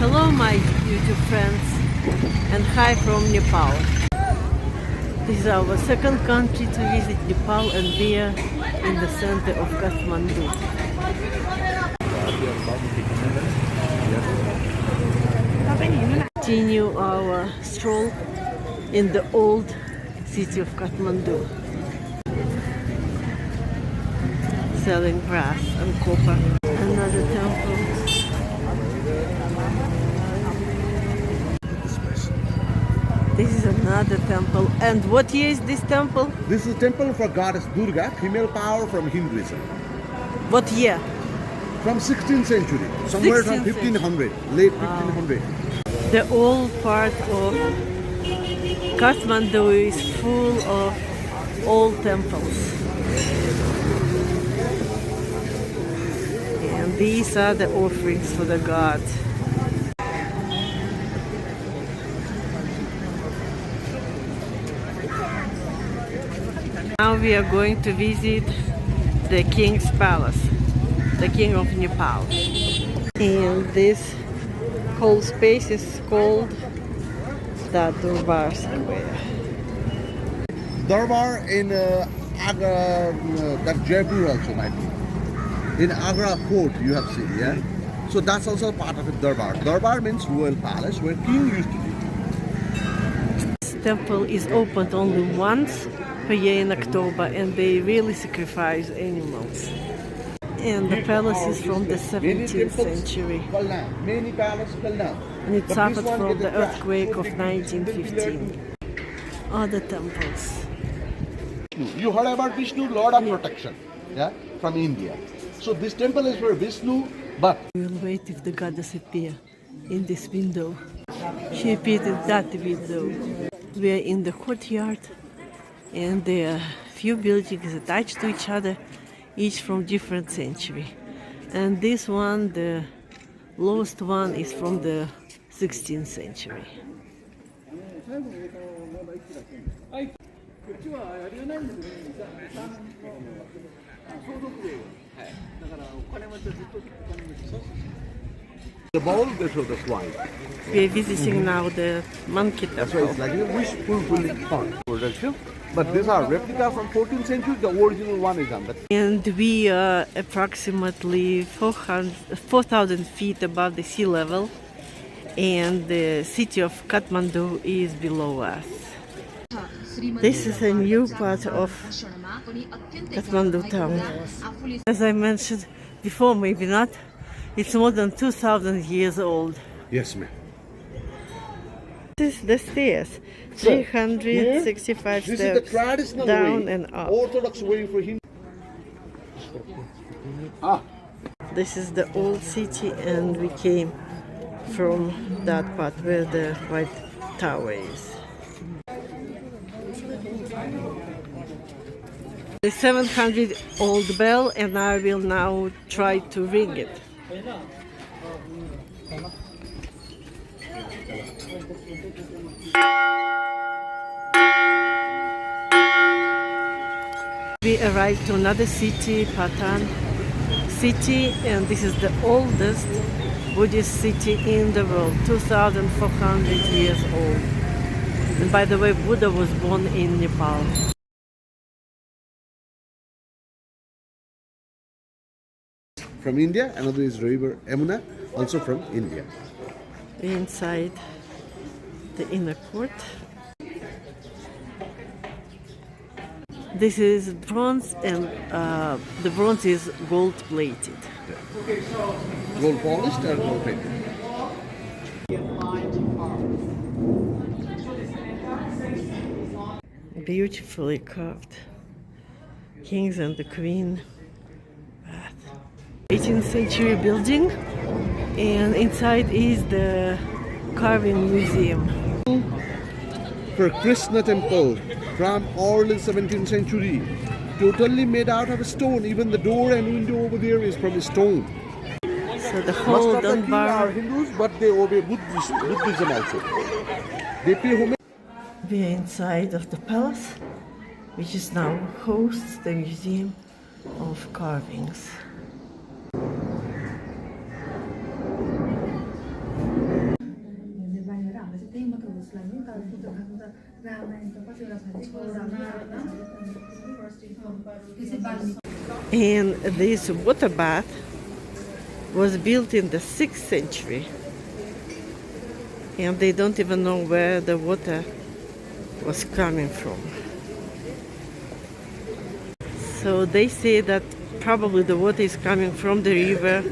Hello my YouTube friends and hi from Nepal. This is our second country to visit Nepal and we are in the center of Kathmandu. Continue our stroll in the old city of Kathmandu, selling brass and copper. Another temple. This is another temple. And what year is this temple? This is a temple for goddess Durga, female power from Hinduism. What year? From 16th century, somewhere from 1500, late 1500. The old part of Kathmandu is full of old temples. And these are the offerings for the gods. Now we are going to visit the king's palace, the king of Nepal. And this whole space is called the Durbar Square. Durbar in Agra, that Jaipur also might be. In Agra Fort you have seen, yeah? So that's also part of it, Durbar. Durbar means royal palace where king used to be. This temple is opened only once per year in October and they really sacrifice animals. And the palace is from the 17th century. Many palaces fell down. And it suffered from the earthquake of 1915. Other temples. You heard about Vishnu, Lord of Protection, yeah, from India. So this temple is for Vishnu, but We'll wait if the goddess appear in this window. She appeared in that window. We are in the courtyard and there are few buildings attached to each other, each from different century. And this one, the lowest one, is from the 16th century. the bowl they show the swine. We are visiting now the monkey That's why temple. it's like a wish fulfilling production. But these are replica from 14th century. The original one is on that. And we are approximately 4,000 feet above the sea level, and the city of Kathmandu is below us. This is a new part of Kathmandu town. As I mentioned before, maybe not, it's more than 2,000 years old. Yes, ma'am. This is the stairs, So, 365 This is the steps traditional down way, and up. Orthodox way for Hindu. This is the old city and we came from that part where the white tower is. The 700-old bell and I will now try to ring it. We arrived to another city, Patan City, and this is the oldest Buddhist city in the world, 2,400 years old. And by the way, Buddha was born in Nepal. From India, another is river Yamuna, also from India. We're inside the inner court. This is bronze and the bronze is gold plated. Gold polished or gold plated? Beautifully carved. Kings and the Queen bath. 18th century building, and inside is the carving museum. For Krishna temple from early 17th century, totally made out of stone. Even the door and window over there is from stone. So the whole Most of the king are Durbar. Hindus, but they obey Buddhism also. They pay homage. We are inside of the palace, which is now hosts the museum of carvings. And this water bath was built in the 6th century. And they don't even know where the water was coming from. So they say that probably the water is coming from the river,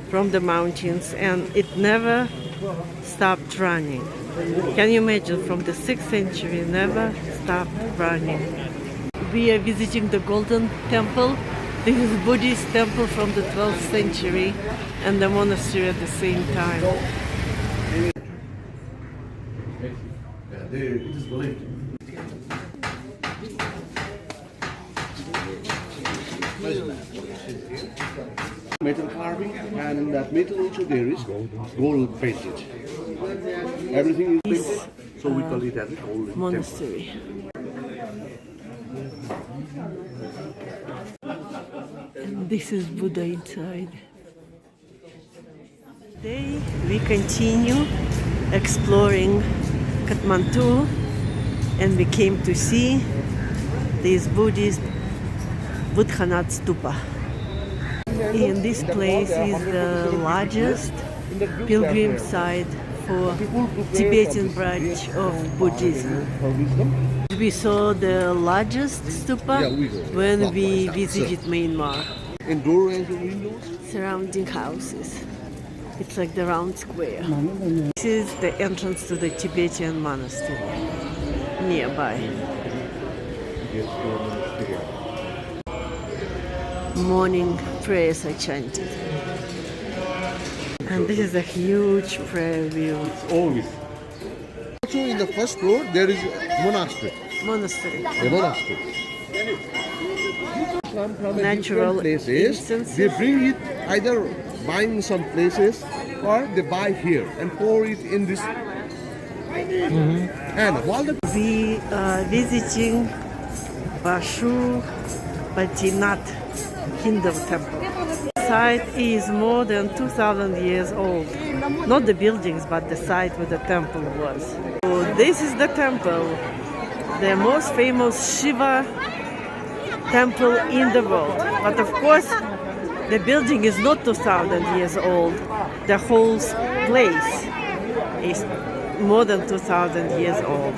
from the mountains, and it never stopped running. Can you imagine, from the 6th century, never stopped running. We are visiting the Golden Temple. This is Buddhist temple from the 12th century and the monastery at the same time. It is believed. Metal carving, and in that metal also there is gold painted. Everything is painted, so we call it as gold Monastery. And this is Buddha inside. Today we continue exploring Kathmandu, and we came to see this Buddhist Stupa. And this place is the largest pilgrim site for Tibetan branch of Buddhism. We saw the largest stupa when we visited Myanmar. In doors and windows? Surrounding houses. It's like the round square. This is the entrance to the Tibetan monastery nearby. Morning prayers are chanted. And this is a huge prayer view. Always. Also in the first floor there is a monastery. Monastery. A monastery. Come from Natural different places. incense. They bring it either buying some places or they buy here and pour it in this. And while the We are visiting Pashupatinath Hindu temple. The site is more than 2,000 years old. Not the buildings, but the site where the temple was. So this is the temple, the most famous Shiva temple in the world. But of course, the building is not 2,000 years old. The whole place is more than 2,000 years old.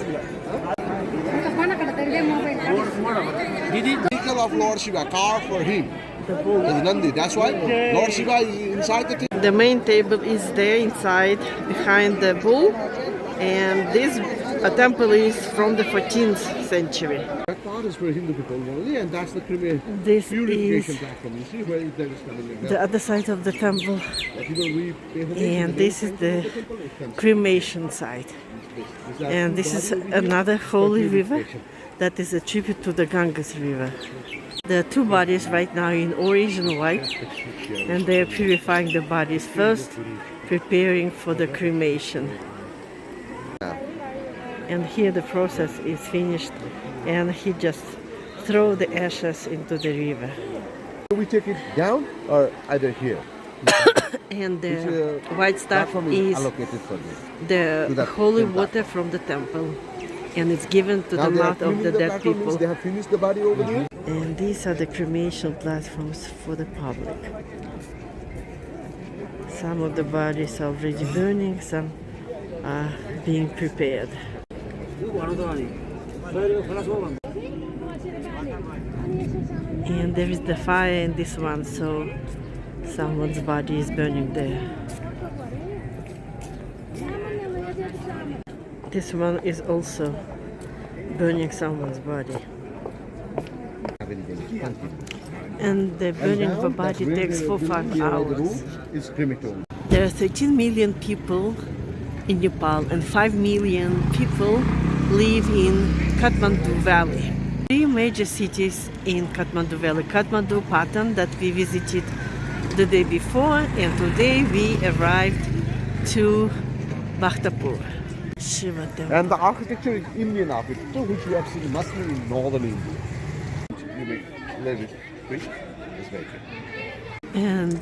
vehicle of Lord Shiva carved for him. The bull. Is Nandi. That's why Lord Shiva is inside the temple. The main table is there inside, behind the bull, and this temple is from the 14th century. That part is for Hindu people only, and that's the This purification is platform. You see where there is coming in. the other side of the temple, People we and this is the cremation site. And this is another holy river that is a tribute to the Ganges River. There are two bodies right now in orange and white, and they are purifying the bodies first, preparing for the cremation. And here the process is finished, and he just throw the ashes into the river. We take it down or either here. And the white stuff is allocated for this. the holy water from the temple, and it's given to the mouth of the dead people. They have finished the body over there. And these are the cremation platforms for the public. Some of the bodies are already burning, some are being prepared. And there is the fire in this one, so someone's body is burning there. This one is also burning someone's body. And the burning of a body takes 4-5 hours. It's crematorium. There are 13 million people in Nepal, and 5 million people live in Kathmandu Valley. 3 major cities in Kathmandu Valley. Kathmandu, Patan, that we visited the day before, and today we arrived to Bhaktapur. Shiva temple. And the architecture is Indian architecture, which you have seen mostly in northern India. You make little bit it's very good. And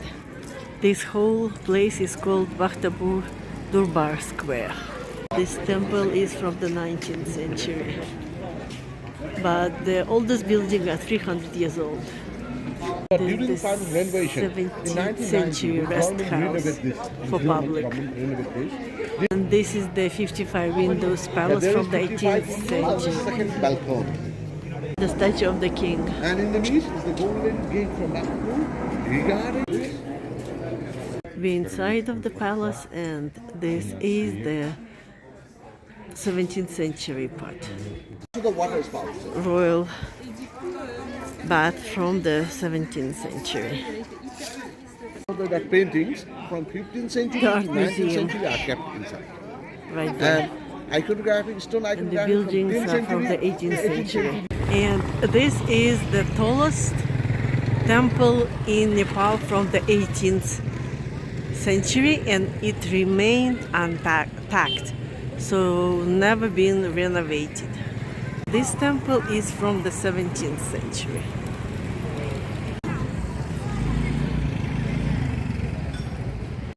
this whole place is called Bhaktapur Durbar Square. This temple is from the 19th century, but the oldest building are 300 years old. During This the time of renovation, in 17th 1990, century the rest government house renovated this. for public. Government renovated this. And this is the 55 windows palace There is from the 55 18th windows and the century. second balcony. The statue of the king. And in the east is the golden gate from Bhaktapur. Regarding this, We're inside of the palace, and this is the 17th century part. to the water spout. Royal bath from the 17th century. The paintings from 15th century The art to 19th museum. century are kept inside. Right there. And iconography, stone And the iconography buildings from 10th are from the century, 18th century. And this is the tallest temple in Nepal from the 18th century, and it remained intact, so never been renovated. This temple is from the 17th century.